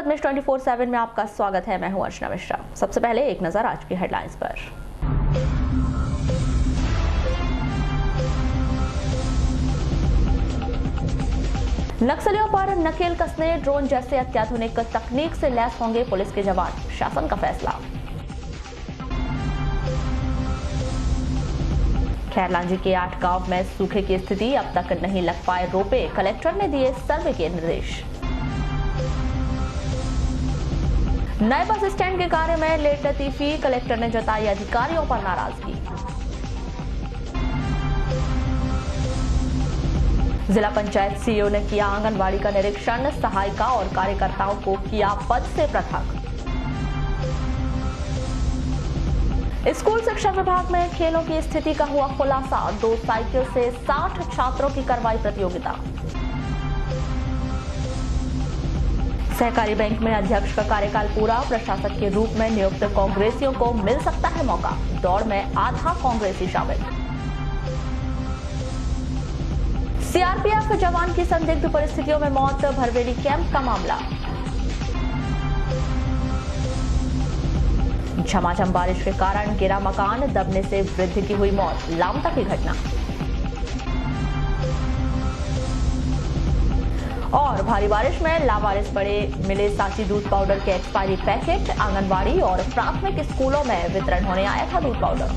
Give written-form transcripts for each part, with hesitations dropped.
पद्मेश 24/7 में आपका स्वागत है। मैं हूं अर्चना मिश्रा। सबसे पहले एक नजर आज की हेडलाइंस पर। नक्सलियों पर नकेल कसने ड्रोन जैसे अत्याधुनिक तकनीक से लैस होंगे पुलिस के जवान, शासन का फैसला। खैरलांजी के 8 गांव में सूखे की स्थिति, अब तक नहीं लग पाए रोपे, कलेक्टर ने दिए सर्वे के निर्देश। नए बस स्टैंड के कार्य में लेट लतीफी, कलेक्टर ने जताई अधिकारियों पर नाराजगी। जिला पंचायत सीईओ ने किया आंगनबाड़ी का निरीक्षण, सहायिका और कार्यकर्ताओं को किया पद से पृथक। स्कूल शिक्षा विभाग में खेलों की स्थिति का हुआ खुलासा, 2 साइकिल से 60 छात्रों की करवाई प्रतियोगिता। सहकारी बैंक में अध्यक्ष का कार्यकाल पूरा, प्रशासक के रूप में नियुक्त कांग्रेसियों को मिल सकता है मौका, दौड़ में आधा कांग्रेसी शामिल। सीआरपीएफ जवान की संदिग्ध परिस्थितियों में मौत, भरवेड़ी कैंप का मामला। झमाझम बारिश के कारण गिरा मकान, दबने से वृद्ध की हुई मौत, लामता की घटना। और भारी बारिश में लावारिस पड़े मिले सांची दूध पाउडर के एक्सपायरी पैकेट, आंगनबाड़ी और प्राथमिक स्कूलों में वितरण होने आया था दूध पाउडर।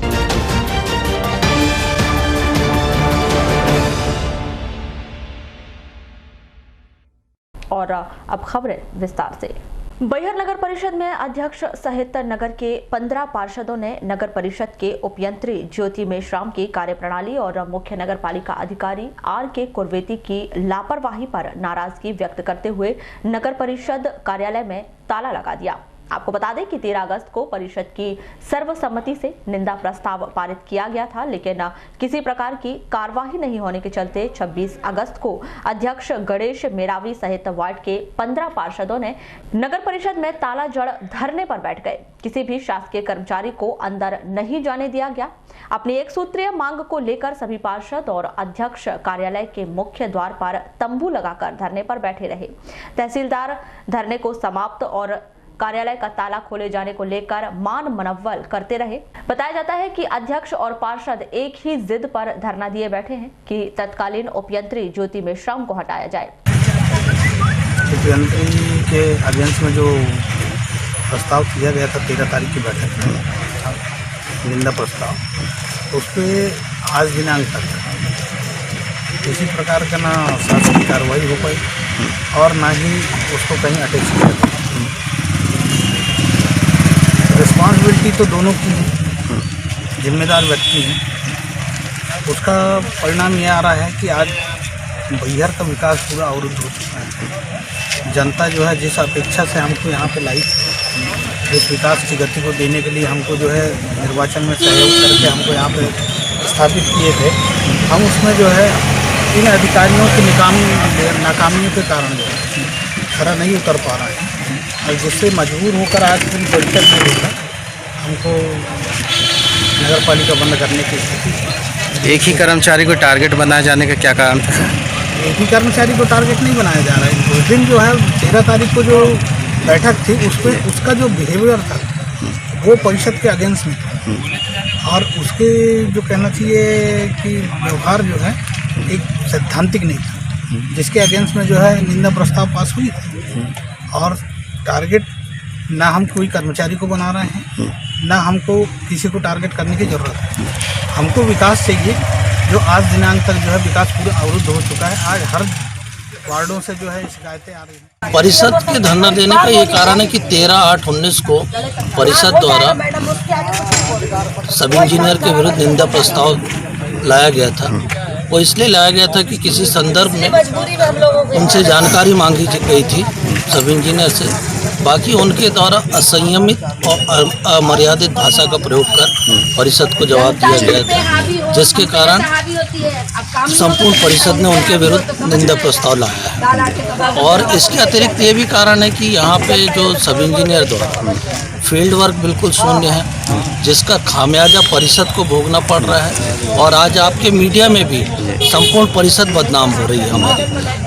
और अब खबरें विस्तार से। बैहर नगर परिषद में अध्यक्ष सहित नगर के 15 पार्षदों ने नगर परिषद के उपयंत्री ज्योति मेश्राम की कार्यप्रणाली और मुख्य नगर पालिका अधिकारी आर.के. कुरवेती की लापरवाही पर नाराजगी व्यक्त करते हुए नगर परिषद कार्यालय में ताला लगा दिया। आपको बता दें कि 13 अगस्त को परिषद की सर्वसम्मति से निंदा प्रस्ताव पारित किया गया था, लेकिन किसी प्रकार की कार्यवाही नहीं होने के चलते 26 अगस्त को अध्यक्ष गणेश मेरावी सहित वार्ड के 15 पार्षदों ने नगर परिषद में ताला जड़ धरने पर बैठ गए। किसी भी शासकीय कर्मचारी को अंदर नहीं जाने दिया गया। अपनी एक सूत्रीय मांग को लेकर सभी पार्षद और अध्यक्ष कार्यालय के मुख्य द्वार पर तंबू लगाकर धरने पर बैठे रहे। तहसीलदार धरने को समाप्त और कार्यालय का ताला खोले जाने को लेकर मान मनव्वल करते रहे। बताया जाता है कि अध्यक्ष और पार्षद एक ही जिद पर धरना दिए बैठे हैं कि तत्कालीन उपयंत्री ज्योति मेश्राम को हटाया जाए। उपयंत्री के अगेंस्ट में जो प्रस्ताव किया गया था 13 तारीख की बैठक में, निंदा प्रस्ताव, उस पर आज दिनांक तक किसी प्रकार का ना शासकीय कार्रवाई हो पाई और ना ही उसको कहीं अटैच किया गया। रिस्पॉन्सिबिलिटी तो दोनों की है, जिम्मेदार व्यक्ति हैं। उसका परिणाम यह आ रहा है कि आज बैहर का विकास पूरा अवरुद्ध हो चुका है। जनता जो है जिस अपेक्षा से हमको यहाँ पे लाई थी, जिस विकास की गति को देने के लिए हमको जो है निर्वाचन में सहयोग करके हमको यहाँ पे स्थापित किए थे, हम उसमें जो है इन अधिकारियों की नाकामियों के कारण जो है खरा नहीं उतर पा रहा है और जिससे मजबूर होकर आज पूरी परिषद में लेकर हमको नगर पालिका बंद करने की स्थिति। एक ही कर्मचारी को टारगेट बनाए जाने का क्या कारण था? एक ही कर्मचारी को टारगेट नहीं बनाया जा रहा है। उस दिन जो है 13 तारीख को जो बैठक थी उसका जो बिहेवियर था वो परिषद के अगेंस्ट में था और उसके जो कहना चाहिए कि व्यवहार जो है एक सैद्धांतिक नहीं था, जिसके अगेंस्ट में जो है निंदा प्रस्ताव पास हुई थी। और टारगेट ना हम कोई कर्मचारी को बना रहे हैं, ना हमको किसी को टारगेट करने की ज़रूरत है। हमको विकास चाहिए, जो आज दिनांक तक जो है विकास पूरा अवरुद्ध हो चुका है। आज हर वार्डों से जो है शिकायतें आ रही हैं। परिषद के धरना देने का ये कारण है कि 13/8/19 को परिषद द्वारा सब इंजीनियर के विरुद्ध निंदा प्रस्ताव लाया गया था। वो इसलिए लाया गया था कि किसी संदर्भ में उनसे जानकारी मांगी गई थी सब इंजीनियर से, बाकी उनके द्वारा असंयमित और अमर्यादित भाषा का प्रयोग कर परिषद को जवाब दिया गया था, जिसके कारण संपूर्ण परिषद ने उनके विरुद्ध निंदा प्रस्ताव लाया है। और इसके अतिरिक्त ये भी कारण है कि यहाँ पे जो सब इंजीनियर द्वारा फील्ड वर्क बिल्कुल शून्य है, जिसका खामियाजा परिषद को भोगना पड़ रहा है। और आज आपके मीडिया में भी संपूर्ण परिषद बदनाम हो रही है। हमारे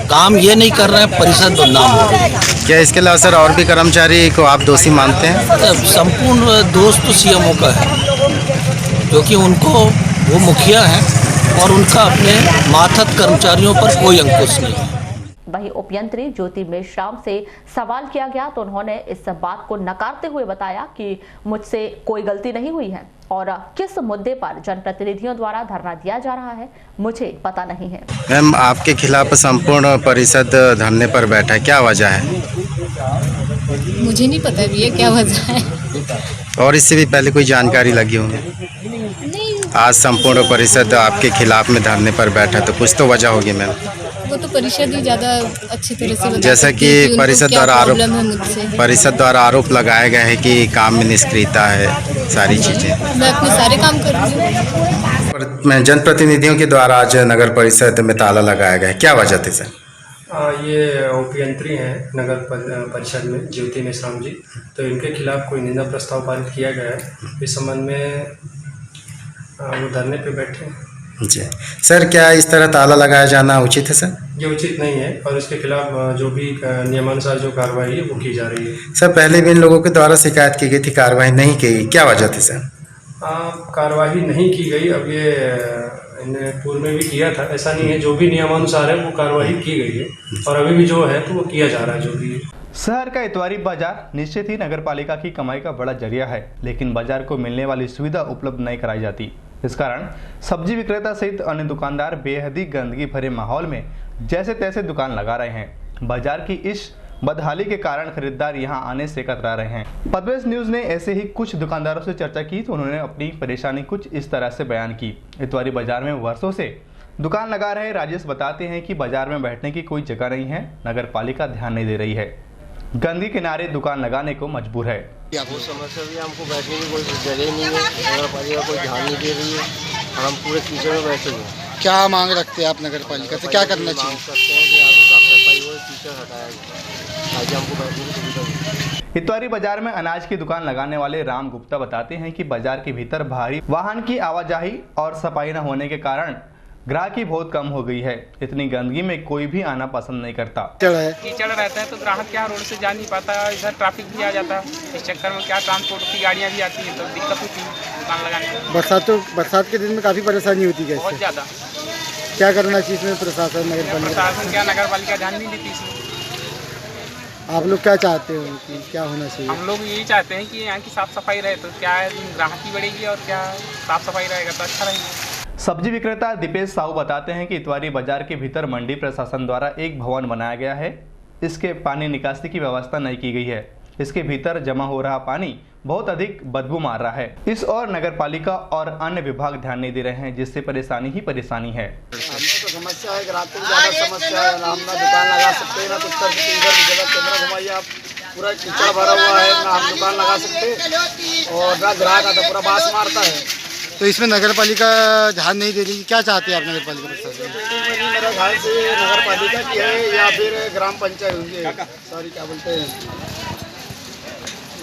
काम ये नहीं कर रहे हैं, परिषद बदनाम हो रही है। क्या इसके अलावा सर और भी कर्मचारी को आप दोषी मानते हैं? संपूर्ण दोष तो सीएमओ का है, क्योंकि उनको वो मुखिया हैं और उनका अपने मातहत कर्मचारियों पर कोई अंकुश नहीं है। वहीं उपयंत्री ज्योति मेश्राम से सवाल किया गया तो उन्होंने इस बात को नकारते हुए बताया कि मुझसे कोई गलती नहीं हुई है और किस मुद्दे पर जनप्रतिनिधियों द्वारा धरना दिया जा रहा है मुझे पता नहीं है। मैम, आपके खिलाफ संपूर्ण परिषद धरने पर बैठा है, क्या वजह है? मुझे नहीं पता भैया क्या वजह है। और इससे भी पहले कोई जानकारी लगी होगी? नहीं, आज संपूर्ण परिषद आपके खिलाफ में धरने पर बैठा, तो कुछ तो वजह होगी मैम। वो तो परिषद ही ज़्यादा अच्छी तरह से बता जैसा सकती कि है उनको परिषद क्या द्वारा आरोप प्रॉब्लम है मुझसे। परिषद द्वारा आरोप लगाए गए हैं कि काम में निष्क्रियता है, सारी चीजें। मैं अपने सारे काम कर रही हूँ। जनप्रतिनिधियों के द्वारा आज नगर परिषद में ताला लगाया गया है, क्या वजह थी सर? ये उपयंत्री हैं नगर परिषद में ज्योति मेश्राम जी, तो इनके खिलाफ कोई निंदा प्रस्ताव पारित किया गया है। इस संबंध में वो धरने पे बैठे हैं। जी सर, क्या इस तरह ताला लगाया जाना उचित है सर? ये उचित नहीं है और इसके खिलाफ जो भी नियमानुसार जो कार्रवाई है वो की जा रही है। सर, पहले भी इन लोगों के द्वारा शिकायत की गई थी, कार्रवाई नहीं की गई, क्या वजह थी सर? कार्रवाई नहीं की गई। अब ये इन्हें पूर्व में भी किया था, ऐसा नहीं है। जो भी नियमानुसार है वो कार्रवाई की गई है और अभी भी जो है तो वो किया जा रहा है जो भी। शहर का इतवारी बाजार निश्चित ही नगरपालिका की कमाई का बड़ा जरिया है, लेकिन बाजार को मिलने वाली सुविधा उपलब्ध नहीं कराई जाती। इस कारण सब्जी विक्रेता सहित अन्य दुकानदार बेहद ही गंदगी भरे माहौल में जैसे तैसे दुकान लगा रहे हैं। बाजार की इस बदहाली के कारण खरीदार यहां आने से कतरा रहे हैं। पद्मेश न्यूज ने ऐसे ही कुछ दुकानदारों से चर्चा की तो उन्होंने अपनी परेशानी कुछ इस तरह से बयान की। इतवारी बाजार में वर्षों से दुकान लगा रहे राजेश बताते हैं कि बाजार में बैठने की कोई जगह नहीं है, नगरपालिका ध्यान नहीं दे रही है, गंदगी किनारे दुकान लगाने को मजबूर है। वो समस्या भी, हमको बैठने की कोई जगह ही नहीं है, नगरपालिका कोई ध्यान नहीं दे रही है और हम पूरे कीचड़ में बैठे हुए। क्या मांग रखते हैं आप नगरपालिका से, क्या करना चाहिए? मांग करते हैं कि यहाँ से साफ सफाई हो, कीचड़ हटाया जाए ताकि हमको बैठने की सुविधा मिले। इतवारी बाजार में अनाज की दुकान लगाने वाले राम गुप्ता बताते हैं कि बाजार के भीतर भारी वाहन की आवाजाही और सफाई न होने के कारण ग्राहकी बहुत कम हो गई है। इतनी गंदगी में कोई भी आना पसंद नहीं करता। कीचड़ रहता है तो ग्राहक क्या रोड से जा नहीं पाता, इधर ट्रैफिक भी आ जाता है। इस चक्कर में क्या ट्रांसपोर्ट की गाड़ियाँ भी आती हैं तो दिक्कत होती है दुकान लगाने में। बरसात के दिन में काफी परेशानी होती है, बहुत ज़्यादा। क्या करना चाहिए इसमें प्रशासन, नगरपालिका? प्रशासन क्या, नगरपालिका ध्यान नहीं देती इसमें। आप लोग क्या चाहते हो कि क्या होना चाहिए? हम लोग यही चाहते हैं कि यहाँ की साफ सफाई रहे तो क्या है, ग्राहकी बढ़ेगी और क्या साफ सफाई रहेगा तो अच्छा रहेगा। सब्जी विक्रेता दीपेश साहू बताते हैं कि इतवारी बाजार के भीतर मंडी प्रशासन द्वारा एक भवन बनाया गया है, इसके पानी निकासी की व्यवस्था नहीं की गई है। इसके भीतर जमा हो रहा पानी बहुत अधिक बदबू मार रहा है। इस और नगरपालिका और अन्य विभाग ध्यान नहीं दे रहे हैं, जिससे परेशानी ही परेशानी है। तो समस्या है, ग्राहक को ज़्यादा समस्या है, ना हम ना दुकान लगा सकते हैं ना कुछ कर सकते। इधर जगह कैमरा घुमाइए आप, पूरा कीचड़ भरा हुआ है, ना हम दुकान लगा सकते और ना ग्राहक आता, पूरा बास मारता है। तो इसमें नगरपालिका ध्यान नहीं दे रही, क्या चाहते हैं आप नगरपालिका प्रशासन? मेरे ख्याल से नगरपालिका की है या फिर ग्राम पंचायत होंगे, सॉरी क्या बोलते हैं,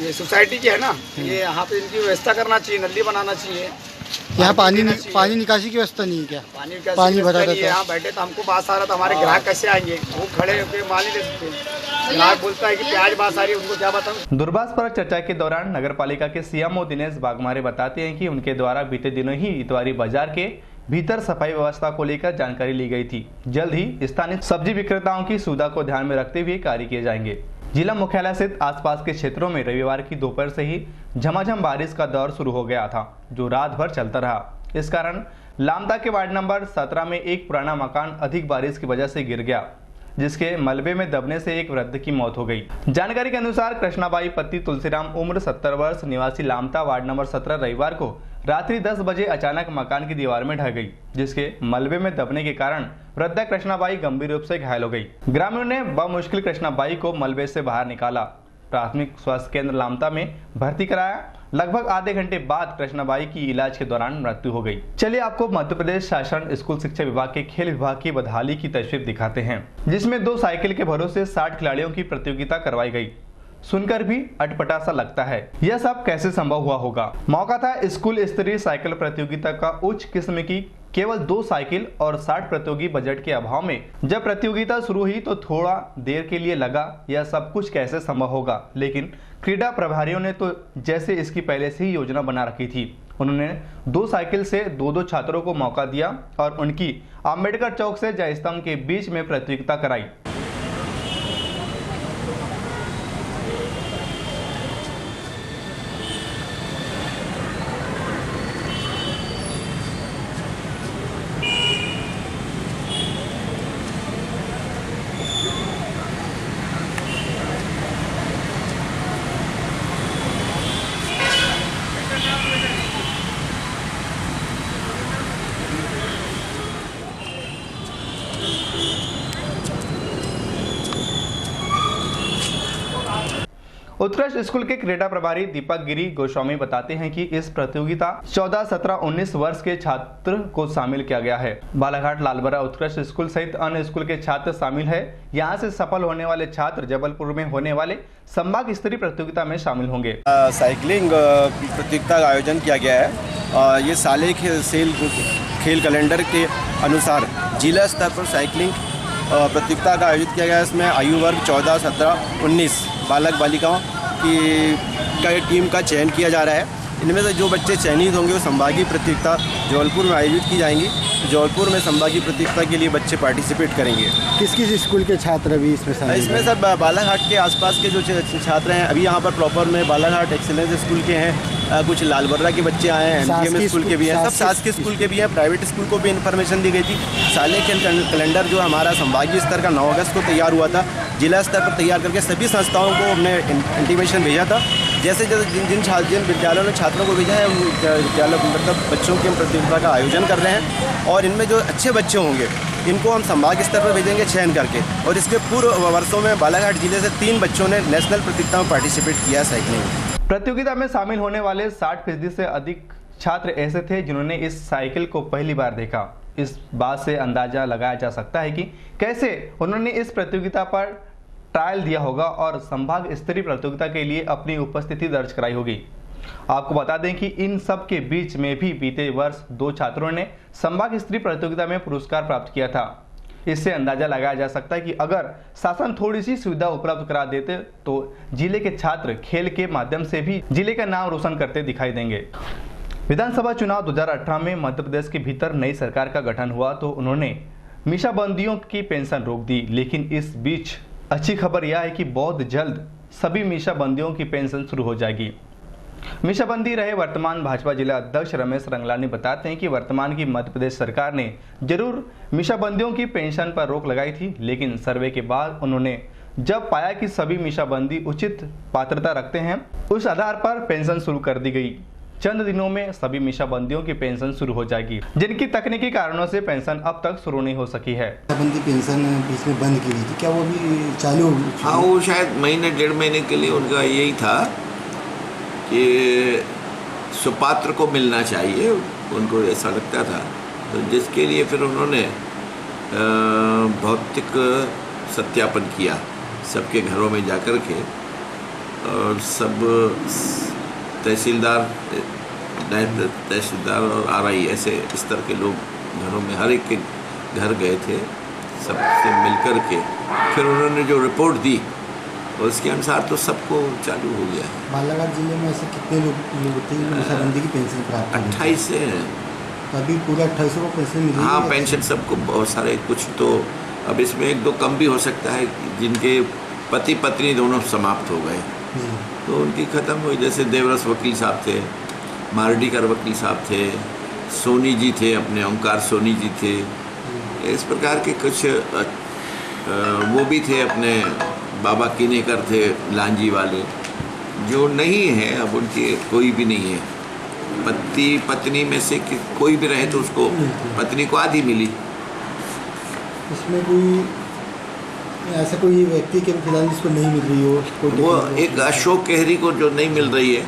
ये सोसाइटी की है ना, ये यहाँ पे इनकी व्यवस्था करना चाहिए, नली बनाना चाहिए। यहाँ पानी निकासी की व्यवस्था नहीं है क्या? पानी भरा रहता है। यहाँ बैठे तो हमको बात आ रहा था, हमारे ग्राहक कैसे आएंगे? वो खड़े होकर माल ही ले सकते हैं। ग्राहक बोलता है कि प्याज बात आ रही है, उनको क्या बताऊं? दूरभाष पर चर्चा के दौरान नगरपालिका के सीएमओ दिनेश बागमारे बताते हैं कि उनके द्वारा बीते दिनों ही इतवारी बाजार के भीतर सफाई व्यवस्था को लेकर जानकारी ली गई थी। जल्द ही स्थानीय सब्जी विक्रेताओं की सुविधा को ध्यान में रखते हुए कार्य किए जाएंगे। जिला मुख्यालय सहित आसपास के क्षेत्रों में रविवार की दोपहर से ही झमाझम बारिश का दौर शुरू हो गया था, जो रात भर चलता रहा। इस कारण लामता के वार्ड नंबर 17 में एक पुराना मकान अधिक बारिश की वजह से गिर गया, जिसके मलबे में दबने से एक वृद्ध की मौत हो गई। जानकारी के अनुसार कृष्णाबाई पति तुलसीराम उम्र 70 वर्ष निवासी लामता वार्ड नंबर 17 रविवार को रात्रि 10 बजे अचानक मकान की दीवार में ढह गई, जिसके मलबे में दबने के कारण वृद्धा कृष्णाबाई गंभीर रूप से घायल हो गई। ग्रामीणों ने बमुश्किल कृष्णाबाई को मलबे से बाहर निकाला, प्राथमिक स्वास्थ्य केंद्र लामता में भर्ती कराया। लगभग आधे घंटे बाद कृष्णाबाई की इलाज के दौरान मृत्यु हो गई। चलिए आपको मध्य प्रदेश शासन स्कूल शिक्षा विभाग के खेल विभाग की बदहाली की तस्वीर दिखाते हैं, जिसमें 2 साइकिल के भरोसे 60 खिलाड़ियों की प्रतियोगिता करवाई गई। सुनकर भी अटपटा सा लगता है, यह सब कैसे संभव हुआ होगा। मौका था स्कूल स्तरीय साइकिल प्रतियोगिता का उच्च किस्म की केवल 2 साइकिल और 60 प्रतियोगी बजट के अभाव में जब प्रतियोगिता शुरू हुई तो थोड़ा देर के लिए लगा यह सब कुछ कैसे संभव होगा, लेकिन क्रीड़ा प्रभारियों ने तो जैसे इसकी पहले से ही योजना बना रखी थी। उन्होंने 2 साइकिल से 2-2 छात्रों को मौका दिया और उनकी अम्बेडकर चौक से जय स्तंभ के बीच में प्रतियोगिता कराई। उत्कृष्ट स्कूल के क्रीड़ा प्रभारी दीपक गिरी गोस्वामी बताते हैं कि इस प्रतियोगिता 14, 17, 19 वर्ष के छात्र को शामिल किया गया है। बालाघाट लालबरा उत्कृष्ट स्कूल सहित अन्य स्कूल के छात्र शामिल है। यहां से सफल होने वाले छात्र जबलपुर में होने वाले संभाग स्तरीय प्रतियोगिता में शामिल होंगे। साइकिलिंग प्रतियोगिता का आयोजन किया गया है। ये साले खेल कैलेंडर के अनुसार जिला स्तर पर साइकिलिंग प्रतियोगिता का आयोजित किया गया है। इसमें आयु वर्ग 14, 17, 19 बालक बालिकाओं की टीम का चयन किया जा रहा है। इनमें से जो बच्चे चयनित होंगे वो संभागीय प्रतियोगिता जबलपुर में आयोजित की जाएंगी। जबलपुर में संभागीय प्रतियोगिता के लिए बच्चे पार्टिसिपेट करेंगे। किस किस स्कूल के छात्र अभी इसमें शामिल हैं? इसमें सब बालाघाट के आसपास के जो छात्र हैं अभी यहाँ पर प्रॉपर में बालाघाट एक्सीलेंस स्कूल के हैं, कुछ लालबर्रा के बच्चे आए हैं, MGM स्कूल के भी हैं, सब शासकीय स्कूल के भी हैं। प्राइवेट स्कूल को भी इन्फॉर्मेशन दी गई थी। साले खेल कैलेंडर जो हमारा संभागीय स्तर का 9 अगस्त को तैयार हुआ था, जिला स्तर पर तैयार करके सभी संस्थाओं को हमने इंटीमेशन भेजा था। जैसे जिन विद्यालयों ने छात्रों को भेजा है उन विद्यालय मतलब बच्चों की हम प्रतियोगिता का आयोजन कर रहे हैं और इनमें जो अच्छे बच्चे होंगे इनको हम संभाग स्तर पर भेजेंगे चयन करके। और इसके पूर्व वर्षों में बालाघाट जिले से 3 बच्चों ने नेशनल प्रतियोगिता में पार्टिसिपेट किया साइकिलिंग में। प्रतियोगिता में शामिल होने वाले 60% से अधिक छात्र ऐसे थे जिन्होंने इस साइकिल को पहली बार देखा। इस बात से अंदाजा लगाया जा सकता है कि कैसे उन्होंने इस प्रतियोगिता पर ट्रायल दिया होगा और संभाग स्तरीय प्रतियोगिता के लिए अपनी उपस्थिति दर्ज कराई होगी। आपको बता दें कि इन सब के बीच में भी बीते वर्ष 2 छात्रों ने संभाग स्तरीय प्रतियोगिता में पुरस्कार प्राप्त किया था। इससे अंदाजा लगाया जा सकता है कि अगर शासन थोड़ी सी सुविधा उपलब्ध करा देते तो जिले के छात्र खेल के माध्यम से भी जिले का नाम रोशन करते दिखाई देंगे। विधानसभा चुनाव 2018 में मध्य प्रदेश के भीतर नई सरकार का गठन हुआ तो उन्होंने मीसाबंदियों की पेंशन रोक दी, लेकिन इस बीच अच्छी खबर यह है कि बहुत जल्द सभी मीसाबंदियों की पेंशन शुरू हो जाएगी। मीसाबंदी रहे वर्तमान भाजपा जिला अध्यक्ष रमेश रंगलानी बताते हैं कि वर्तमान की मध्य प्रदेश सरकार ने जरूर मीसाबंदियों की पेंशन पर रोक लगाई थी, लेकिन सर्वे के बाद उन्होंने जब पाया कि सभी मीसाबंदी उचित पात्रता रखते हैं उस आधार पर पेंशन शुरू कर दी गई। चंद दिनों में सभी मीसाबंदियों की पेंशन शुरू हो जाएगी, जिनकी तकनीकी कारणों से पेंशन अब तक शुरू नहीं हो सकी है। मीसाबंदी पेंशन बीच में बंद की गई थी, क्या वो भी चालू होगी? हाँ, वो शायद महीने 1.5 महीने के लिए उनका यही था कि सुपात्र को मिलना चाहिए, उनको ऐसा लगता था। तो जिसके लिए फिर उन्होंने भौतिक सत्यापन किया सबके घरों में जाकर के, और सब तहसीलदार और RI ऐसे स्तर के लोग घरों में हर एक के घर गए थे, सबसे मिलकर के फिर उन्होंने जो रिपोर्ट दी उसके अनुसार तो सबको चालू हो गया है। बालाघाट जिले में ऐसे कितने लोग थे मीसाबंदी की पेंशन प्राप्त? 28 से हैं। अभी पूरा 28 को पेंशन मिली? हाँ, पेंशन सबको, बहुत सारे, कुछ तो अब इसमें 1-2 कम भी हो सकता है जिनके पति पत्नी दोनों समाप्त हो गए तो उनकी ख़त्म हुई। जैसे देवरस वकील साहब थे, मारडीकर वकील साहब थे, सोनी जी थे, अपने ओंकार सोनी जी थे, इस प्रकार के कुछ वो भी थे, अपने बाबा किनेकर थे लांजी वाले, जो नहीं है अब उनकी कोई भी नहीं है। पति पत्नी में से कोई भी रहे तो उसको पत्नी को आधी मिली। इसमें कोई ऐसा कोई व्यक्ति के खिलाफ जिसको नहीं मिल रही हो? वो एक अशोक केहरी को जो नहीं मिल रही है,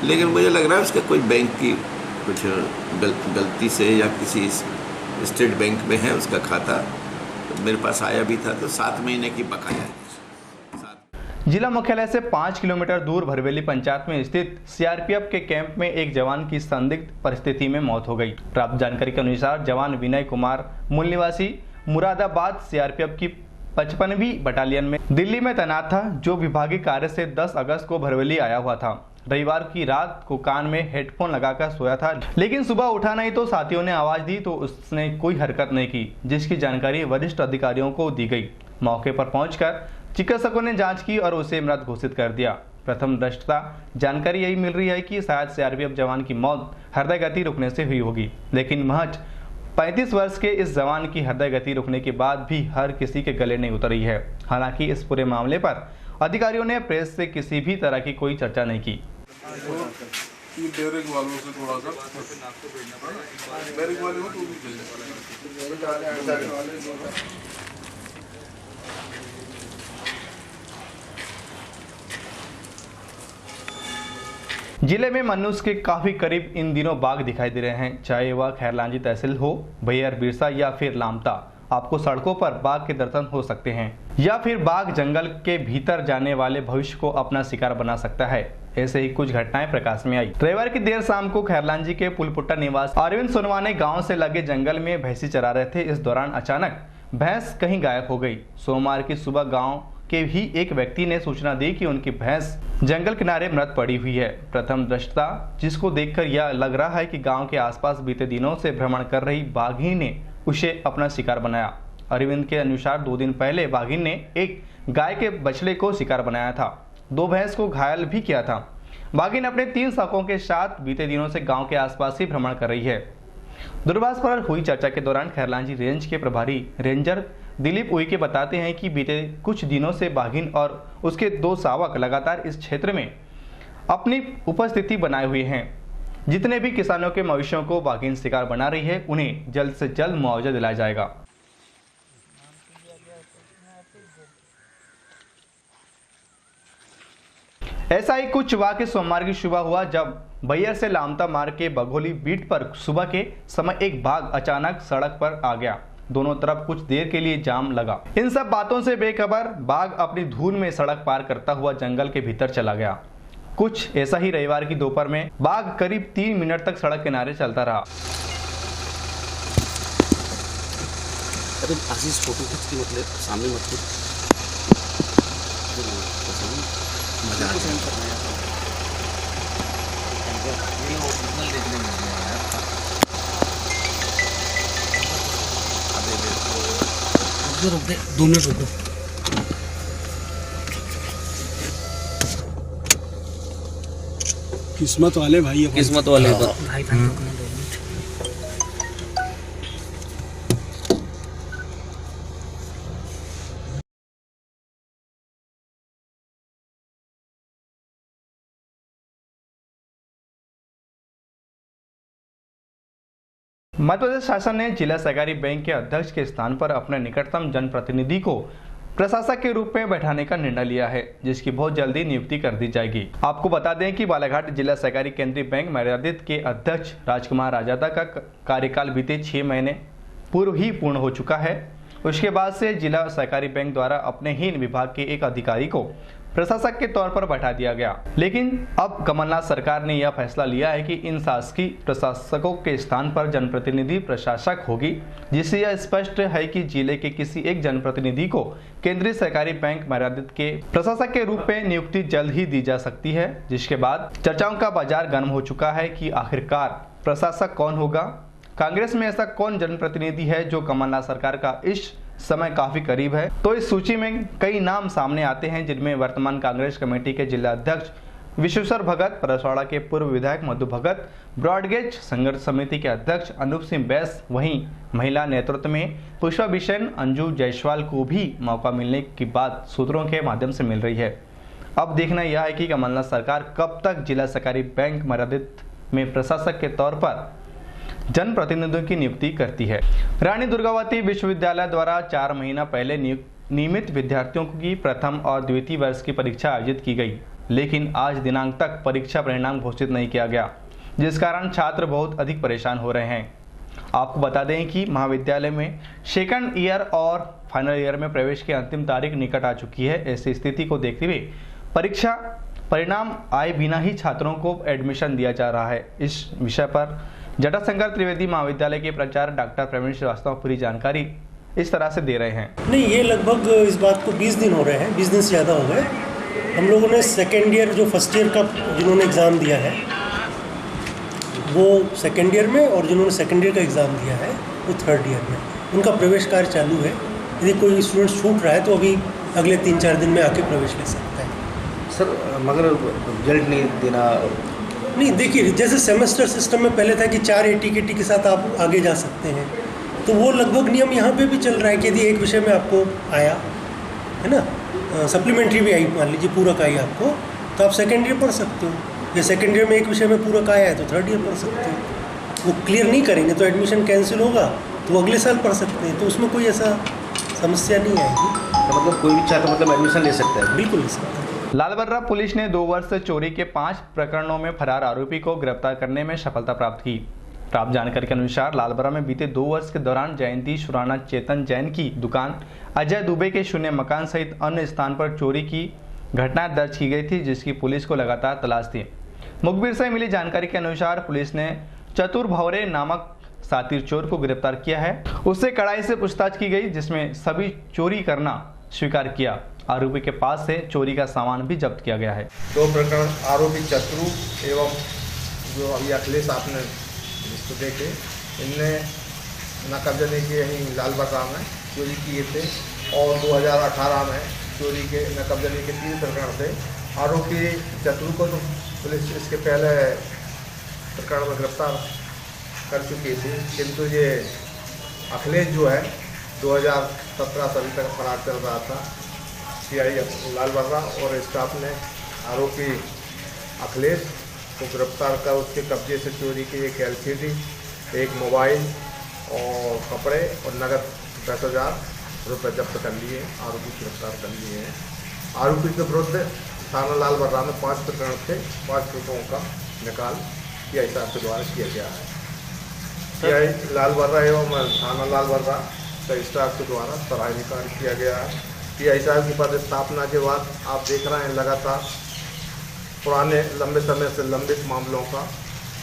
लेकिन मुझे लग रहा है उसका कोई बैंक की कुछ गलती से या किसी स्टेट बैंक में है उसका खाता, तो मेरे पास आया भी था, तो 7 महीने की बकाया है। जिला मुख्यालय से 5 किलोमीटर दूर भरवेली पंचायत में स्थित सीआरपीएफ के कैंप में एक जवान की संदिग्ध परिस्थिति में मौत हो गई। प्राप्त जानकारी के अनुसार जवान विनय कुमार मूल निवासी मुरादाबाद सीआरपीएफ की 55वीं बटालियन में दिल्ली में तैनात था, जो विभागीय कार्य से 10 अगस्त को भरवेली आया हुआ था। रविवार की रात को कान में हेडफोन लगाकर सोया था, लेकिन सुबह उठा नहीं तो साथियों ने आवाज दी तो उसने कोई हरकत नहीं की, जिसकी जानकारी वरिष्ठ अधिकारियों को दी गई। मौके पर पहुंचकर चिकित्सकों ने जांच की और उसे मृत घोषित कर दिया। प्रथम दृष्टया जानकारी यही मिल रही है कि शायद सीआरपीएफ जवान की मौत हृदय गति रुकने से हुई होगी, लेकिन महज 35 वर्ष के इस जवान की हृदय गति रुकने के बाद भी हर किसी के गले नहीं उतरी है। हालांकि इस पूरे मामले पर अधिकारियों ने प्रेस से किसी भी तरह की कोई चर्चा नहीं की। जिले में मनुष्य के काफी करीब इन दिनों बाघ दिखाई दे रहे हैं, चाहे वह खैरलांजी तहसील हो, बैहर बिरसा या फिर लामता। आपको सड़कों पर बाघ के दर्शन हो सकते हैं या फिर बाघ जंगल के भीतर जाने वाले भविष्य को अपना शिकार बना सकता है। ऐसे ही कुछ घटनाएं प्रकाश में आई। रविवार की देर शाम को खैरलांजी के पुलपुट्टा निवासी अरविंद सोनवाने गांव से लगे जंगल में भैंसी चरा रहे थे। इस दौरान अचानक भैंस कहीं गायब हो गई। सोमवार की सुबह गांव के ही एक व्यक्ति ने सूचना दी कि उनकी भैंस जंगल किनारे मृत पड़ी हुई है। प्रथम दृष्टया जिसको देखकर यह लग रहा है कि गांव के आसपास बीते दिनों से भ्रमण कर रही बाघिन ने उसे अपना शिकार बनाया। अरविंद के अनुसार 2 दिन पहले बाघिन ने एक गाय के बछड़े को शिकार बनाया था, 2 भैंस को घायल भी किया था। बाघिन अपने 3 शावकों के साथ बीते दिनों से गांव के आसपास ही भ्रमण कर रही है। दूरभाष पर हुई चर्चा के दौरान खैरलांजी रेंज के प्रभारी रेंजर दिलीप उइके बताते हैं कि बीते कुछ दिनों से बाघिन और उसके 2 शावक लगातार इस क्षेत्र में अपनी उपस्थिति बनाए हुए हैं। जितने भी किसानों के मवेशियों को बाघिन शिकार बना रही है, उन्हें जल्द से जल्द मुआवजा दिलाया जाएगा। ऐसा ही कुछ वाकई सोमवार की सुबह हुआ, जब बैहर से लामता मार्ग के बघोली बीट पर सुबह के समय एक बाघ अचानक सड़क पर आ गया। दोनों तरफ कुछ देर के लिए जाम लगा। इन सब बातों से बेखबर बाघ अपनी धुन में सड़क पार करता हुआ जंगल के भीतर चला गया। कुछ ऐसा ही रविवार की दोपहर में बाघ करीब 3 मिनट तक सड़क किनारे चलता रहा। अरे आशीष फोटो खींच के मतलब सामने मत रुक दे 2 मिनट रुको। किस्मत वाले भाई, किस्मत वाले मध्य प्रदेश शासन ने जिला सहकारी बैंक के अध्यक्ष के स्थान पर अपने निकटतम जनप्रतिनिधि को प्रशासक के रूप में बैठाने का निर्णय लिया है, जिसकी बहुत जल्दी नियुक्ति कर दी जाएगी। आपको बता दें कि बालाघाट जिला सहकारी केंद्रीय बैंक मर्यादित के अध्यक्ष राजकुमार राजादा का कार्यकाल बीते 6 महीने पूर्व ही पूर्ण हो चुका है। उसके बाद से जिला सहकारी बैंक द्वारा अपने ही विभाग के एक अधिकारी को प्रशासक के तौर पर बैठा दिया गया। लेकिन अब कमलनाथ सरकार ने यह फैसला लिया है कि इन शासकीय प्रशासकों के स्थान पर जनप्रतिनिधि प्रशासक होगी, जिससे यह स्पष्ट है कि जिले के किसी एक जनप्रतिनिधि को केंद्रीय सहकारी बैंक मर्यादित के प्रशासक के रूप में नियुक्ति जल्द ही दी जा सकती है। जिसके बाद चर्चाओं का बाजार गर्म हो चुका है कि आखिरकार प्रशासक कौन होगा। कांग्रेस में ऐसा कौन जनप्रतिनिधि है जो कमलनाथ सरकार का इस समय काफी करीब है? तो इस सूची में कई नाम सामने आते हैं, जिनमें वर्तमान कांग्रेस कमेटी के जिला अध्यक्ष विश्वेश्वर भगत, परसवाड़ा के पूर्व विधायक मधु भगत, ब्रॉडगेज संघर्ष समिति के अध्यक्ष अनूप सिंह बैस, वहीं महिला नेतृत्व में पुष्पा बिशन, अंजू जायसवाल को भी मौका मिलने की बात सूत्रों के माध्यम से मिल रही है। अब देखना यह है कि कमलनाथ सरकार कब तक जिला सहकारी बैंक मर्यादित में प्रशासक के तौर पर जनप्रतिनिधियों की नियुक्ति करती है। रानी दुर्गावती विश्वविद्यालय द्वारा 4 महीना पहले नियमित विद्यार्थियों की प्रथम और द्वितीय वर्ष की परीक्षा आयोजित की गई, लेकिन आज दिनांक तक परीक्षा परिणाम घोषित नहीं किया गया, जिस कारण छात्र बहुत अधिक परेशान हो रहे हैं। आपको बता दें कि महाविद्यालय में सेकंड ईयर और फाइनल ईयर में प्रवेश की अंतिम तारीख निकट आ चुकी है। ऐसी स्थिति को देखते हुए परीक्षा परिणाम आए बिना ही छात्रों को एडमिशन दिया जा रहा है। इस विषय पर जटाशंकर त्रिवेदी महाविद्यालय के प्राचार्य डॉक्टर प्रवीण श्रीवास्तव पूरी जानकारी इस तरह से दे रहे हैं। नहीं, ये लगभग इस बात को 20 दिन हो रहे हैं, 20 दिन से ज़्यादा हो गए। हम लोगों ने सेकेंड ईयर जो फर्स्ट ईयर का जिन्होंने एग्ज़ाम दिया है वो सेकेंड ईयर में, और जिन्होंने सेकेंड ईयर का एग्ज़ाम दिया है वो थर्ड ईयर में, उनका प्रवेश कार्य चालू है। यदि कोई स्टूडेंट छूट रहा है तो अभी अगले 3-4 दिन में आके प्रवेश ले सकता है। सर मगर रिजल्ट नहीं देना नहीं, देखिए जैसे सेमेस्टर सिस्टम में पहले था कि 4 AT के साथ आप आगे जा सकते हैं, तो वो लगभग नियम यहाँ पे भी चल रहा है कि यदि एक विषय में आपको आया है ना, सप्लीमेंट्री भी आई, मान लीजिए पूरक आई आपको, तो आप सेकेंड ईयर पढ़ सकते हो, या सेकेंड ईयर में एक विषय में पूरक आया है तो थर्ड ईयर पढ़ सकते हो। वो क्लियर नहीं करेंगे तो एडमिशन कैंसिल होगा, तो वो अगले साल पढ़ सकते हैं, तो उसमें कोई ऐसा समस्या नहीं आएगी। तो मतलब कोई भी छात्र मतलब एडमिशन ले सकता है? बिल्कुल ले सकता है। लालबर्रा पुलिस ने 2 वर्ष से चोरी के 5 प्रकरणों में फरार आरोपी को गिरफ्तार करने में सफलता प्राप्त की। प्राप्त जानकारी के अनुसार लालबर्रा में बीते 2 वर्ष के दौरान जयंती सुराना चेतन जैन की दुकान, अजय दुबे के शून्य मकान सहित अन्य स्थान पर चोरी की घटनाएं दर्ज की गई थी, जिसकी पुलिस को लगातार तलाश थी। मुखबिर से मिली जानकारी के अनुसार पुलिस ने चतुर भवरे नामक सातिर चोर को गिरफ्तार किया है। उससे कड़ाई से पूछताछ की गई, जिसमें सभी चोरी करना स्वीकार किया। आरोपी के पास से चोरी का सामान भी जब्त किया गया है। 2 प्रकरण आरोपी चतुर एवं जो अभी अखिलेश आपने इसको देखे, इनने न कब्जा नहीं किए ही लालबर्रा में चोरी किए थे, और 2018 में चोरी के न कब्जा नहीं के 3 प्रकरण थे। आरोपी चतुर को तो पुलिस इसके पहले प्रकरण में गिरफ्तार कर चुकी थी, किंतु ये अखिलेश जो है 2017 से अभी तक फरार चल रहा था। CI लालबर्रा और स्टाफ ने आरोपी अखिलेश को गिरफ्तार कर उसके कब्जे से चोरी की एक LCD, एक मोबाइल और कपड़े और नगद 10,000 रुपये जब्त कर लिए, आरोपी गिरफ्तार कर लिए हैं। आरोपी के विरुद्ध थाना लालबर्रा में 5 प्रकरण थे, 5 प्रकरणों का निकाल CI साहब के द्वारा किया गया है। CI लालबर्रा एवं थाना लालबर्रा का स्टाफ के द्वारा सराहनीय कार्य किया गया है। CI साहब की पदस्थापना के बाद आप देख रहे हैं लगातार पुराने लंबे समय से लंबित मामलों का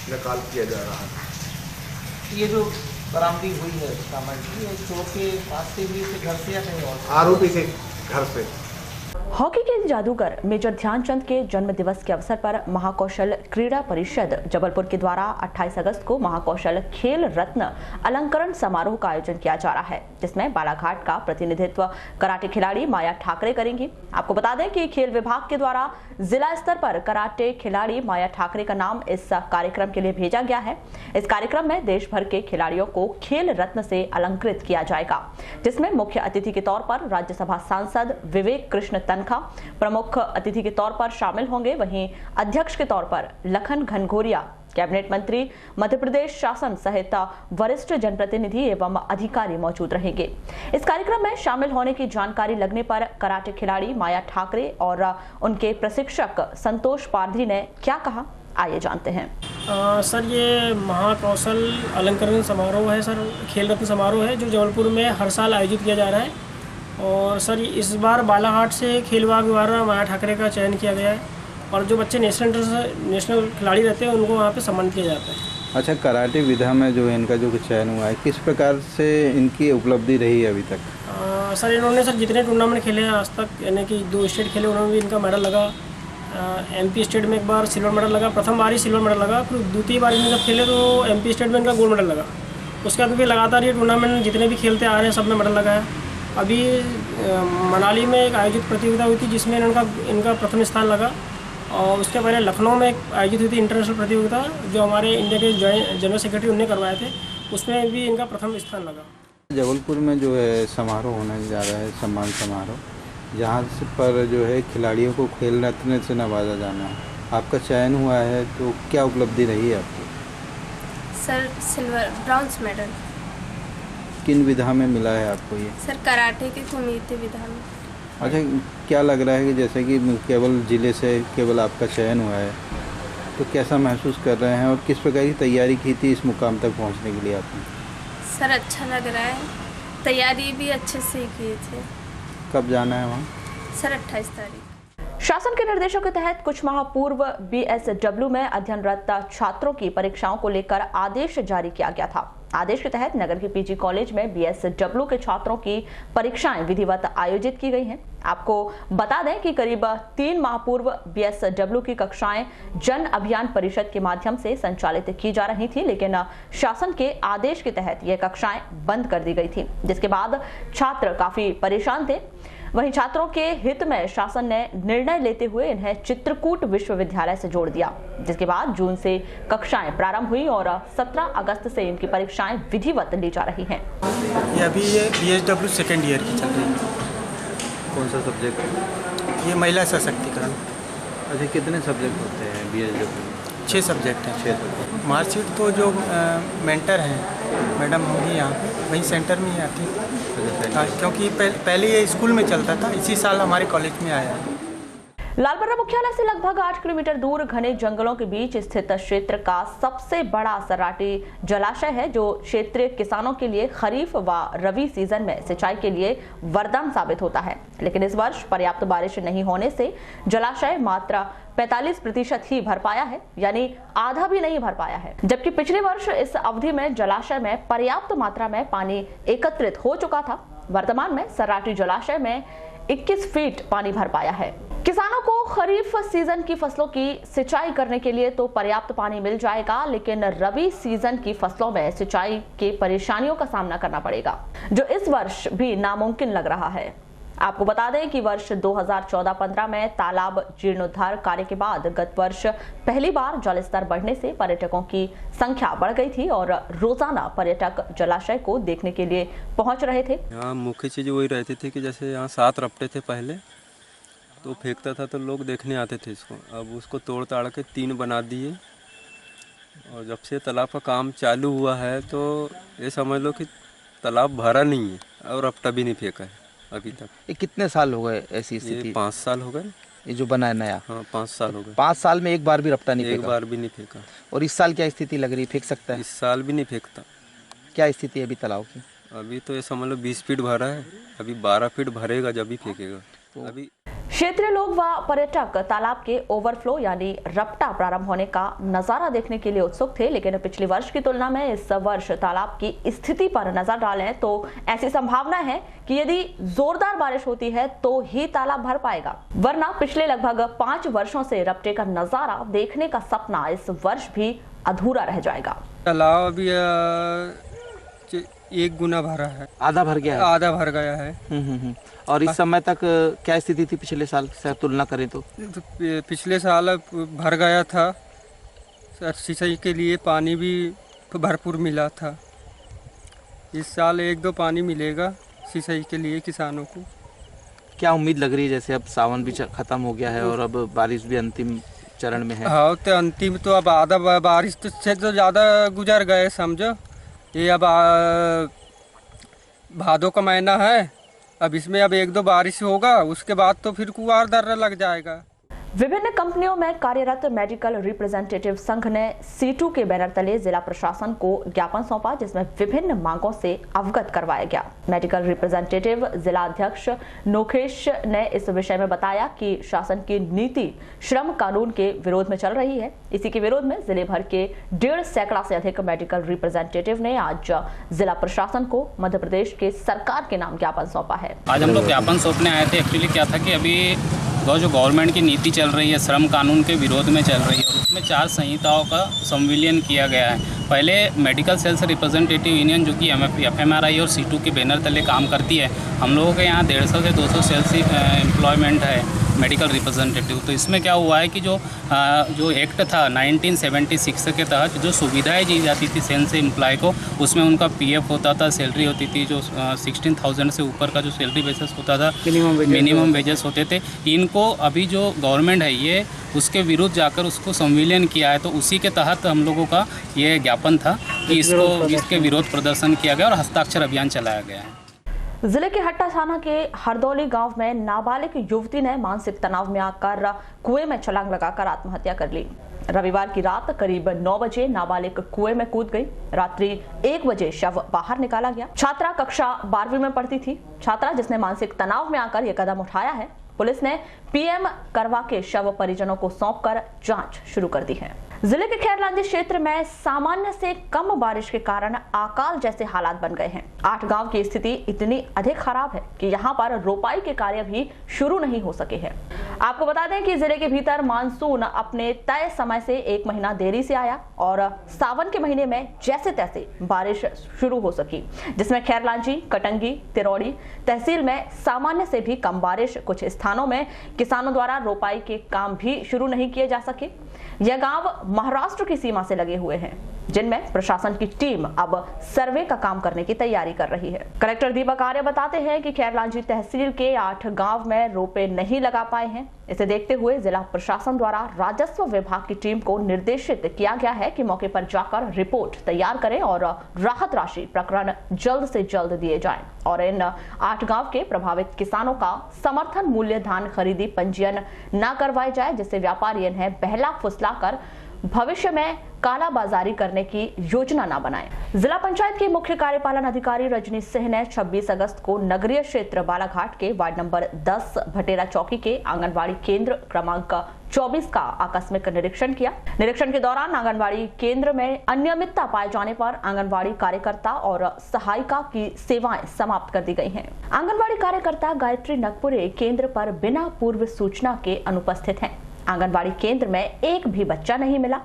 निकाल किया जा रहा है। ये जो बरामदी हुई है सामान की, ये चोर के पास से भी, घर से या कहीं और? आरोपी के घर से। हॉकी के जादूगर मेजर ध्यानचंद के जन्म दिवस के अवसर पर महाकौशल क्रीड़ा परिषद जबलपुर के द्वारा 28 अगस्त को महाकौशल खेल रत्न अलंकरण समारोह का आयोजन किया जा रहा है, जिसमें बालाघाट का प्रतिनिधित्व कराटे खिलाड़ी माया ठाकरे करेंगी। आपको बता दें कि खेल विभाग के द्वारा जिला स्तर पर कराटे खिलाड़ी माया ठाकरे का नाम इस कार्यक्रम के लिए भेजा गया है। इस कार्यक्रम में देश भर के खिलाड़ियों को खेल रत्न से अलंकृत किया जाएगा, जिसमें मुख्य अतिथि के तौर पर राज्यसभा सांसद विवेक कृष्ण तनखा प्रमुख अतिथि के तौर पर शामिल होंगे। वहीं अध्यक्ष के तौर पर लखन घनघोरिया, कैबिनेट मंत्री, मध्य प्रदेश शासन सहित वरिष्ठ जनप्रतिनिधि एवं अधिकारी मौजूद रहेंगे। इस कार्यक्रम में शामिल होने की जानकारी लगने पर कराटे खिलाड़ी माया ठाकरे और उनके प्रशिक्षक संतोष पारधी ने क्या कहा, आइए जानते हैं। सर, ये महाकौशल अलंकरण समारोह है सर, खेल रत्न समारोह है जो जबलपुर में हर साल आयोजित किया जा रहा है। और सर इस बार बालाघाट से खेल विभाग द्वारा माया ठाकरे का चयन किया गया है, और जो बच्चे नेशनल खिलाड़ी रहते हैं उनको वहाँ पे सम्मानित किया जाता है। अच्छा, कराटे विधा में जो इनका जो चयन हुआ है, किस प्रकार से इनकी उपलब्धि रही है अभी तक? सर इन्होंने जितने टूर्नामेंट खेले हैं आज तक, यानी कि 2 स्टेट खेले, उन्होंने भी इनका मेडल लगा। MP स्टेट में एक बार सिल्वर मेडल लगा, प्रथम बार ही सिल्वर मेडल लगा, फिर दूसरी बार इन्होंने जब खेले तो MP स्टेट में इनका गोल्ड मेडल लगा। उसके बाद भी लगातार ये टूर्नामेंट जितने भी खेलते आ रहे हैं सब में मेडल लगा है। अभी मनाली में एक आयोजित प्रतियोगिता हुई थी जिसमें इनका प्रथम स्थान लगा, और उसके पहले लखनऊ में एक आयोजित हुई थी इंटरनेशनल प्रतियोगिता जो हमारे इंडिया के जनरल सेक्रेटरी उन्होंने करवाए थे, उसमें भी इनका प्रथम स्थान लगा। जबलपुर में जो है समारोह होने जा रहा है, सम्मान समारोह, जहाँ पर जो है खिलाड़ियों को खेल रत्न से नवाजा जाना है, आपका चयन हुआ है, तो क्या उपलब्धि रही है आपकी? Sir silver bronze medal. किन विधा में मिला है आपको ये? सर कराटे के कुमिते विधा में। अच्छा, क्या लग रहा है कि जैसे कि केवल ज़िले से केवल आपका चयन हुआ है, तो कैसा महसूस कर रहे हैं और किस प्रकार की तैयारी की थी इस मुकाम तक पहुंचने के लिए आपने? सर अच्छा लग रहा है, तैयारी भी अच्छे से किए थे। कब जाना है वहाँ? सर 28 तारीख। शासन के निर्देशों के तहत कुछ माह पूर्व BSW में अध्ययनरत छात्रों की परीक्षाओं को लेकर आदेश जारी किया गया था। आदेश के तहत नगर के PG कॉलेज में BSW के छात्रों की परीक्षाएं विधिवत आयोजित की गई हैं। आपको बता दें कि करीब 3 माह पूर्व BSW की कक्षाएं जन अभियान परिषद के माध्यम से संचालित की जा रही थी, लेकिन शासन के आदेश के तहत ये कक्षाएं बंद कर दी गई थी, जिसके बाद छात्र काफी परेशान थे। वहीं छात्रों के हित में शासन ने निर्णय लेते हुए इन्हें चित्रकूट विश्वविद्यालय से जोड़ दिया, जिसके बाद जून से कक्षाएं प्रारंभ हुई और 17 अगस्त से इनकी परीक्षाएं विधिवत ली जा रही हैं। ये अभी ये BSW सेकेंड ईयर की चल रही है। कौन सा सब्जेक्ट? ये महिला सशक्तिकरण। अच्छा, कितने सब्जेक्ट होते हैं BSW? 6 सब्जेक्ट हैं। 6 सब्जेक्ट। मार्कशीट तो जो मेंटर हैं मैडम होंगी यहाँ पे, वहीं सेंटर में ही आती है, क्योंकि पहले ये स्कूल में चलता था, इसी साल हमारे कॉलेज में आया है। लालबर्रा मुख्यालय से लगभग 8 किलोमीटर दूर घने जंगलों के बीच स्थित क्षेत्र का सबसे बड़ा सर्राटी जलाशय है, जो क्षेत्रीय किसानों के लिए खरीफ व रबी सीजन में सिंचाई के लिए वरदान साबित होता है। लेकिन इस वर्ष पर्याप्त बारिश नहीं होने से जलाशय मात्र 45% ही भर पाया है, यानी आधा भी नहीं भर पाया है। जबकि पिछले वर्ष इस अवधि में जलाशय में पर्याप्त मात्रा में पानी एकत्रित हो चुका था। वर्तमान में सर्राटी जलाशय में 21 फीट पानी भर पाया है। किसानों को खरीफ सीजन की फसलों की सिंचाई करने के लिए तो पर्याप्त पानी मिल जाएगा, लेकिन रबी सीजन की फसलों में सिंचाई के परेशानियों का सामना करना पड़ेगा, जो इस वर्ष भी नामुमकिन लग रहा है। आपको बता दें कि वर्ष 2014-15 में तालाब जीर्णोद्धार कार्य के बाद गत वर्ष पहली बार जलस्तर बढ़ने से पर्यटकों की संख्या बढ़ गई थी और रोजाना पर्यटक जलाशय को देखने के लिए पहुंच रहे थे। यहाँ मुख्य चीज वही रहती थी कि जैसे यहाँ 7 रपटे थे पहले, तो फेंकता था तो लोग देखने आते थे इसको। अब उसको तोड़ ताड़ के 3 बना दिए, और जब से तालाब का काम चालू हुआ है तो ये समझ लो कि तालाब भरा नहीं है और रपटा भी नहीं फेंका है अभी तक। ये कितने साल हो गए ऐसी स्थिति? 5 साल हो गए। ये जो बना है नया? हाँ, 5 साल हो गए। 5 साल में एक बार भी रपटा नहीं फेंका? एक बार भी नहीं फेंका। और इस साल क्या स्थिति लग रही है, फेंक सकता है? इस साल भी नहीं फेंकता। क्या स्थिति है अभी तालाब की? अभी तो ये समझ लो 20 फीट भरा है, अभी 12 फीट भरेगा जब भी फेंकेगा। तो अभी क्षेत्रीय लोग व पर्यटक तालाब के ओवरफ्लो यानी रपटा प्रारंभ होने का नजारा देखने के लिए उत्सुक थे, लेकिन पिछले वर्ष की तुलना में इस वर्ष तालाब की स्थिति पर नजर डालें तो ऐसी संभावना है कि यदि जोरदार बारिश होती है तो ही तालाब भर पाएगा, वरना पिछले लगभग 5 वर्षों से रपटे का नजारा देखने का सपना इस वर्ष भी अधूरा रह जाएगा। तालाब अभी 1 गुना भरा है। आधा भर गया है? आधा भर गया है। और इस समय तक क्या स्थिति थी पिछले साल से तुलना करें तो? पिछले साल भर गया था, सिंचाई के लिए पानी भी भरपूर मिला था। इस साल 1-2 पानी मिलेगा सिंचाई के लिए किसानों को। क्या उम्मीद लग रही है, जैसे अब सावन भी खत्म हो गया है और अब बारिश भी अंतिम चरण में है? हाँ, तो अंतिम तो अब आधा बारिश से तो ज़्यादा गुजर गए समझो। ये अब भादों का महीना है, अब इसमें अब 1-2 बारिश होगा, उसके बाद तो फिर कुआर दर्रा लग जाएगा। विभिन्न कंपनियों में कार्यरत मेडिकल रिप्रेजेंटेटिव संघ ने C2 के बैनर तले जिला प्रशासन को ज्ञापन सौंपा, जिसमें विभिन्न मांगों से अवगत करवाया गया। मेडिकल रिप्रेजेंटेटिव जिला अध्यक्ष नोखेश ने इस विषय में बताया कि शासन की नीति श्रम कानून के विरोध में चल रही है। इसी के विरोध में जिले भर के 1.5 सैकड़ा से अधिक मेडिकल रिप्रेजेंटेटिव ने आज जिला प्रशासन को मध्य प्रदेश के सरकार के नाम ज्ञापन सौंपा है। आज हम लोग ज्ञापन सौंपने आए थे। एक्चुअली क्या था कि अभी जो गवर्नमेंट की नीति चल रही है श्रम कानून के विरोध में चल रही है, और उसमें 4 संहिताओं का संविलियन किया गया है। पहले मेडिकल सेल्स रिप्रेजेंटेटिव यूनियन जो कि FMRI और C2 के बैनर तले काम करती है, हम लोगों के यहाँ 150 से 200 सेल्स एम्प्लॉयमेंट है मेडिकल रिप्रेजेंटेटिव। तो इसमें क्या हुआ है कि जो एक्ट था 1976 के तहत जो सुविधाएं दी जाती थी सेल्स एम्प्लॉय को, उसमें उनका PF होता था, सैलरी होती थी, जो 16,000 से ऊपर का जो सैलरी बेसिस होता था, मिनिमम वेजेस होते थे। इनको अभी जो गवर्नमेंट है ये उसके विरुद्ध जाकर उसको संविलियन किया है, तो उसी के तहत हम लोगों का ये ज्ञापन था कि इसके विरोध प्रदर्शन किया गया और हस्ताक्षर अभियान चलाया गया है। जिले के हट्टा थाना के हरदौली गांव में नाबालिग युवती ने मानसिक तनाव में आकर कुएं में छलांग लगाकर आत्महत्या कर ली। रविवार की रात करीब 9 बजे नाबालिग कुएं में कूद गई। रात्रि 1 बजे शव बाहर निकाला गया। छात्रा कक्षा 12वीं में पढ़ती थी। छात्रा जिसने मानसिक तनाव में आकर यह कदम उठाया है, पुलिस ने पीएम करवा के शव परिजनों को सौंपकर जांच शुरू कर दी है। जिले के खैरलांजी क्षेत्र में सामान्य से कम बारिश के कारण अकाल जैसे हालात बन गए हैं। 8 गांव की स्थिति इतनी अधिक खराब है कि यहां पर रोपाई के कार्य भी शुरू नहीं हो सके हैं। आपको बता दें कि जिले के भीतर मानसून अपने तय समय से 1 महीना देरी से आया और सावन के महीने में जैसे तैसे बारिश शुरू हो सकी, जिसमें खैरलांजी, कटंगी, तिरौड़ी तहसील में सामान्य से भी कम बारिश। कुछ स्थानों में किसानों द्वारा रोपाई के काम भी शुरू नहीं किए जा सके। यह गांव महाराष्ट्र की सीमा से लगे हुए हैं, जिनमें प्रशासन की टीम अब सर्वे का काम करने की तैयारी कर रही है। कलेक्टर दीपक आर्य बताते हैं कि खैरलांजी तहसील के 8 गांव में रोपे नहीं लगा पाए हैं। इसे देखते हुए जिला प्रशासन द्वारा राजस्व विभाग की टीम को निर्देशित किया गया है कि मौके पर जाकर रिपोर्ट तैयार करें और राहत राशि प्रकरण जल्द से जल्द दिए जाएं और इन 8 गांव के प्रभावित किसानों का समर्थन मूल्य धान खरीदी पंजीयन न करवाए जाए, जिससे व्यापारी इन्हें बहला फुसलाकर भविष्य में कालाबाजारी करने की योजना न बनाएं। जिला पंचायत के मुख्य कार्यपालन अधिकारी रजनी सिंह ने 26 अगस्त को नगरीय क्षेत्र बालाघाट के वार्ड नंबर 10 भटेरा चौकी के आंगनबाड़ी केंद्र क्रमांक 24 का आकस्मिक निरीक्षण किया। निरीक्षण के दौरान आंगनबाड़ी केंद्र में अनियमितता पाए जाने पर आंगनबाड़ी कार्यकर्ता और सहायिका की सेवाएं समाप्त कर दी गई हैं। आंगनबाड़ी कार्यकर्ता गायत्री नगपुरे केंद्र पर बिना पूर्व सूचना के अनुपस्थित हैं। आंगनबाड़ी केंद्र में एक भी बच्चा नहीं मिला।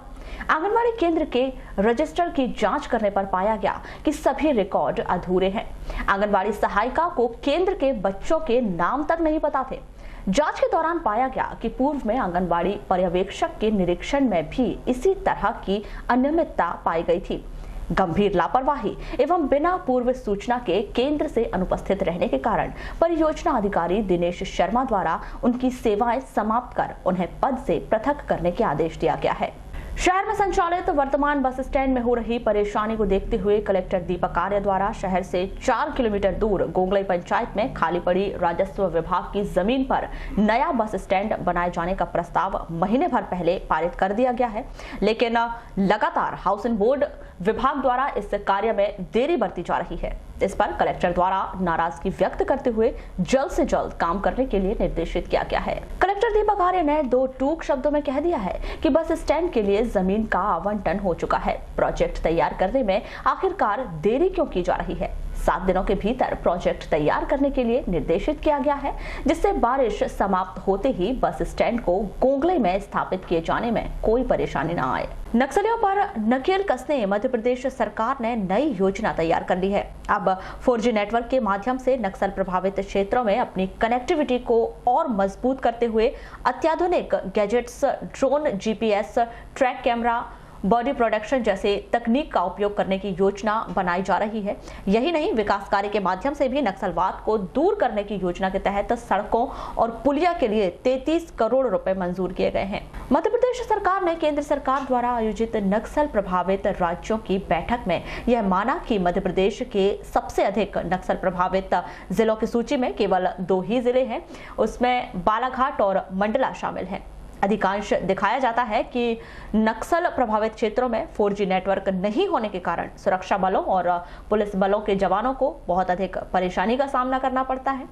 आंगनबाड़ी केंद्र के रजिस्टर की जांच करने पर पाया गया कि सभी रिकॉर्ड अधूरे हैं। आंगनबाड़ी सहायिका को केंद्र के बच्चों के नाम तक नहीं पता थे। जांच के दौरान पाया गया कि पूर्व में आंगनबाड़ी पर्यवेक्षक के निरीक्षण में भी इसी तरह की अनियमितता पाई गई थी। गंभीर लापरवाही एवं बिना पूर्व सूचना के केंद्र से अनुपस्थित रहने के कारण परियोजना अधिकारी दिनेश शर्मा द्वारा उनकी सेवाएं समाप्त कर उन्हें पद से पृथक करने के आदेश दिया गया है। शहर में संचालित वर्तमान बस स्टैंड में हो रही परेशानी को देखते हुए कलेक्टर दीपक आर्य द्वारा शहर से 4 किलोमीटर दूर गोंगलई पंचायत में खाली पड़ी राजस्व विभाग की जमीन पर नया बस स्टैंड बनाए जाने का प्रस्ताव महीने भर पहले पारित कर दिया गया है, लेकिन लगातार हाउसिंग बोर्ड विभाग द्वारा इस कार्य में देरी बरती जा रही है। इस पर कलेक्टर द्वारा नाराजगी व्यक्त करते हुए जल्द से जल्द काम करने के लिए निर्देशित किया गया है। कलेक्टर दीपक आर्य ने 2 टूक शब्दों में कह दिया है कि बस स्टैंड के लिए जमीन का आवंटन हो चुका है। प्रोजेक्ट तैयार करने में आखिरकार देरी क्यों की जा रही है? 7 दिनों के भीतर प्रोजेक्ट तैयार करने के लिए निर्देशित किया गया है, जिससे बारिश समाप्त होते ही बस स्टैंड को गोंगलई में स्थापित किए जाने में कोई परेशानी न आए। नक्सलियों पर नकेल कसने मध्य प्रदेश सरकार ने नई योजना तैयार कर ली है। अब 4G नेटवर्क के माध्यम से नक्सल प्रभावित क्षेत्रों में अपनी कनेक्टिविटी को और मजबूत करते हुए अत्याधुनिक gadgets, drone, GPS, track camera, body production जैसे तकनीक का उपयोग करने की योजना बनाई जा रही है। यही नहीं, विकास कार्य के माध्यम से भी नक्सलवाद को दूर करने की योजना के तहत सड़कों और पुलिया के लिए 33 करोड़ रुपए मंजूर किए गए हैं। मध्य प्रदेश सरकार ने केंद्र सरकार द्वारा आयोजित नक्सल प्रभावित राज्यों की बैठक में यह माना कि मध्य प्रदेश के सबसे अधिक नक्सल प्रभावित जिलों की सूची में केवल 2 ही जिले हैं, उसमें बालाघाट और मंडला शामिल हैं। अधिकांश दिखाया जाता है कि नक्सल प्रभावित क्षेत्रों में 4G नेटवर्क नहीं होने के कारण सुरक्षा बलों और पुलिस बलों के जवानों को बहुत अधिक परेशानी का सामना करना पड़ता है।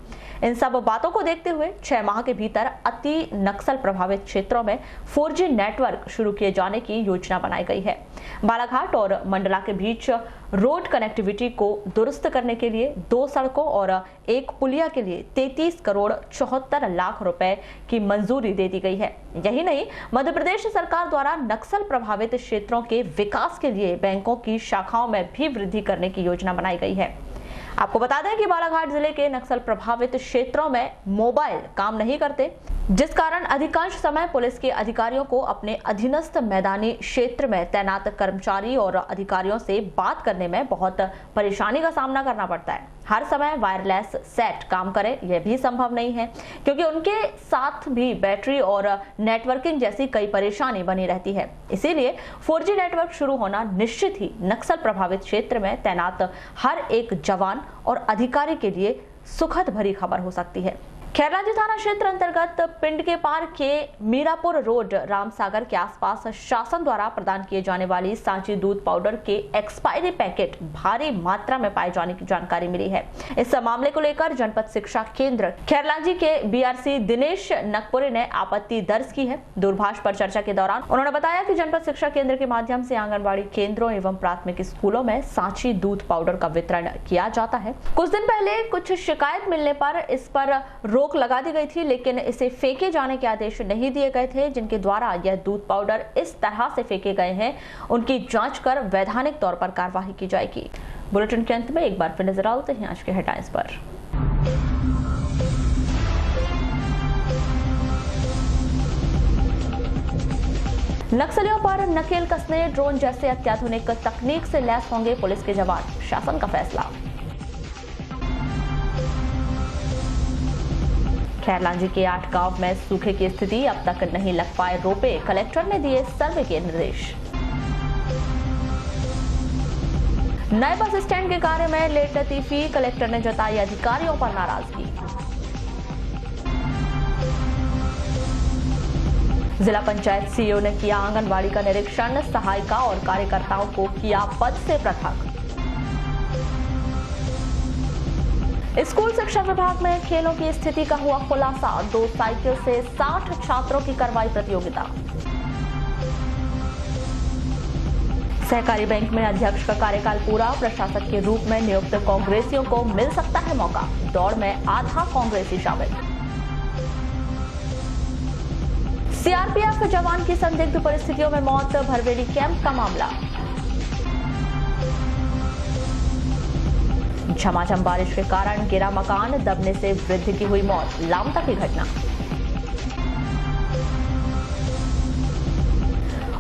इन सब बातों को देखते हुए 6 माह के भीतर अति नक्सल प्रभावित क्षेत्रों में 4G नेटवर्क शुरू किए जाने की योजना बनाई गई है। बालाघाट और मंडला के बीच रोड कनेक्टिविटी को दुरुस्त करने के लिए 2 सड़कों और 1 पुलिया के लिए 33 करोड़ 74 लाख रुपए की मंजूरी दे दी गई है। यही नहीं, मध्य प्रदेश सरकार द्वारा नक्सल प्रभावित क्षेत्रों के विकास के लिए बैंकों की शाखाओं में भी वृद्धि करने की योजना बनाई गई है। आपको बता दें कि बालाघाट जिले के नक्सल प्रभावित क्षेत्रों में मोबाइल काम नहीं करते, जिस कारण अधिकांश समय पुलिस के अधिकारियों को अपने अधीनस्थ मैदानी क्षेत्र में तैनात कर्मचारी और अधिकारियों से बात करने में बहुत परेशानी का सामना करना पड़ता है। हर समय वायरलेस सेट काम करे यह भी संभव नहीं है, क्योंकि उनके साथ भी बैटरी और नेटवर्किंग जैसी कई परेशानी बनी रहती है। इसीलिए 4G नेटवर्क शुरू होना निश्चित ही नक्सल प्रभावित क्षेत्र में तैनात हर एक जवान और अधिकारी के लिए सुखद भरी खबर हो सकती है। खैरलांजी थाना क्षेत्र अंतर्गत पिंड के पार के मीरापुर रोड रामसागर के आसपास शासन द्वारा प्रदान किए जाने वाली सांची दूध पाउडर के एक्सपायरी पैकेट भारी मात्रा में पाए जाने की जानकारी मिली है। इस मामले को लेकर जनपद शिक्षा केंद्र खैरलांजी के बीआरसी दिनेश नकपुरे ने आपत्ति दर्ज की है। दूरभाष पर चर्चा के दौरान उन्होंने बताया कि जनपद शिक्षा केंद्र के माध्यम से आंगनबाड़ी केंद्रों एवं प्राथमिक स्कूलों में सांची दूध पाउडर का वितरण किया जाता है। कुछ दिन पहले कुछ शिकायत मिलने पर इस पर रोक लगा दी गई थी, लेकिन इसे फेंके जाने के आदेश नहीं दिए गए थे। जिनके द्वारा यह दूध पाउडर इस तरह से फेंके गए हैं, उनकी जांच कर वैधानिक तौर पर कार्रवाई की जाएगी। बुलेटिन के अंत में एक बार फिर नजर डालते हैं आज के हेडलाइंस पर। नक्सलियों पर नकेल कसने ड्रोन जैसे अत्याधुनिक तकनीक से लैस होंगे पुलिस के जवान, शासन का फैसला। खैरलांजी के 8 गांव में सूखे की स्थिति, अब तक नहीं लग पाए रोपे, कलेक्टर ने दिए सर्वे के निर्देश। नए बस स्टैंड के कार्य में लेट लतीफी, कलेक्टर ने जताई अधिकारियों पर नाराजगी। जिला पंचायत सीईओ ने किया आंगनबाड़ी का निरीक्षण, सहायिका और कार्यकर्ताओं को किया पद से पृथक। स्कूल शिक्षा विभाग में खेलों की स्थिति का हुआ खुलासा, 2 साइकिल से 60 छात्रों की करवाई प्रतियोगिता। सहकारी बैंक में अध्यक्ष का कार्यकाल पूरा, प्रशासक के रूप में नियुक्त कांग्रेसियों को मिल सकता है मौका, दौड़ में आधा कांग्रेसी शामिल। सीआरपीएफ जवान की संदिग्ध परिस्थितियों में मौत, भरवेली कैंप का मामला। झमाझम बारिश के कारण गिरा मकान, दबने से वृद्ध की हुई मौत, लामता की घटना।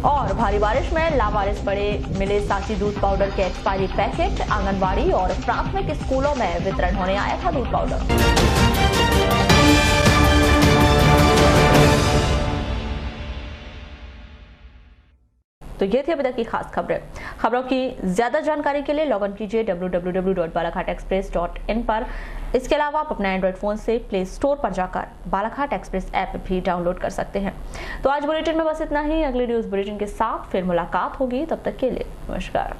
और भारी बारिश में लावारिस पड़े मिले सांची दूध पाउडर के एक्सपायरी पैकेट, आंगनबाड़ी और प्राथमिक स्कूलों में वितरण होने आया था दूध पाउडर। तो ये थी अभी तक की खास खबरें। खबरों की ज्यादा जानकारी के लिए लॉग इन कीजिए www.balaghategh.in पर। इसके अलावा आप अपने एंड्रॉइड फोन से प्ले स्टोर पर जाकर बालाघाट एक्सप्रेस ऐप भी डाउनलोड कर सकते हैं। तो आज बुलेटिन में बस इतना ही। अगली न्यूज बुलेटिन के साथ फिर मुलाकात होगी, तब तक के लिए नमस्कार।